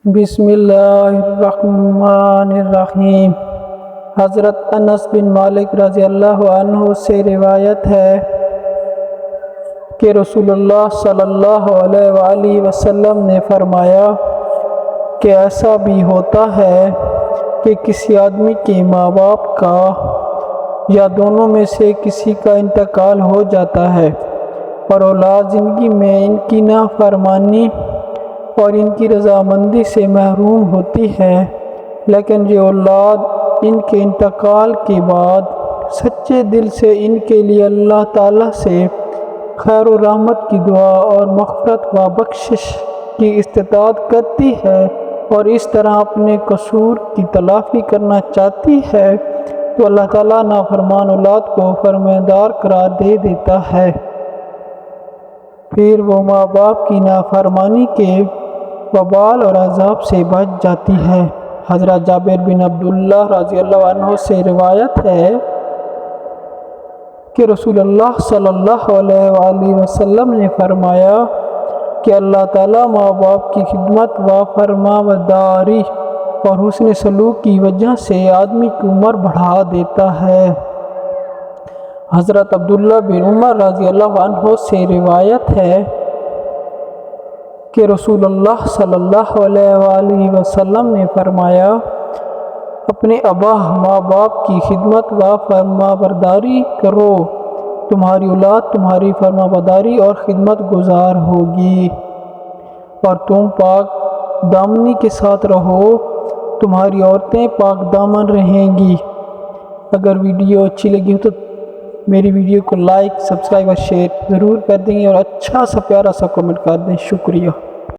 بسم اللہ الرحمن الرحیم۔ حضرت انس بن مالک رضی اللہ عنہ سے روایت ہے کہ رسول اللہ صلی اللہ علیہ وآلہ وسلم نے فرمایا کہ ایسا بھی ہوتا ہے کہ کسی آدمی کے ماں باپ کا یا دونوں میں سے کسی کا انتقال ہو جاتا ہے اور اولاد زندگی میں ان کی نافرمانی اور ان کی رضامندی سے محروم ہوتی ہے، لیکن یہ اولاد ان کے انتقال کے بعد سچے دل سے ان کے لیے اللہ تعالیٰ سے خیر و رحمت کی دعا اور مغفرت و بخشش کی استطاعت کرتی ہے اور اس طرح اپنے قصور کی تلافی کرنا چاہتی ہے، تو اللہ تعالیٰ نافرمان اولاد کو فرمانبردار قرار دے دیتا ہے۔ پھر وہ ماں باپ کی نافرمانی کے وبال اور عذاب سے بچ جاتی ہے۔ حضرت جابر بن عبداللہ رضی اللہ عنہ سے روایت ہے کہ رسول اللہ صلی اللہ علیہ وآلہ وسلم نے فرمایا کہ اللہ تعالیٰ ماں باپ کی خدمت و فرمانبرداری اور حسن سلوک کی وجہ سے آدمی کی عمر بڑھا دیتا ہے۔ حضرت عبداللہ بن عمر رضی اللہ عنہ سے روایت ہے کہ رسول اللہ صلی اللہ علیہ وآلہ وسلم نے فرمایا، اپنے آبا ماں باپ کی خدمت و فرمانبرداری کرو، تمہاری اولاد تمہاری فرمانبرداری اور خدمت گزار ہوگی، اور تم پاک دامنی کے ساتھ رہو، تمہاری عورتیں پاک دامن رہیں گی۔ اگر ویڈیو اچھی لگی ہو تو میری ویڈیو کو لائک، سبسکرائب اور شیئر ضرور کر دیں اور اچھا سا پیارا سا کمنٹ کر دیں۔ شکریہ۔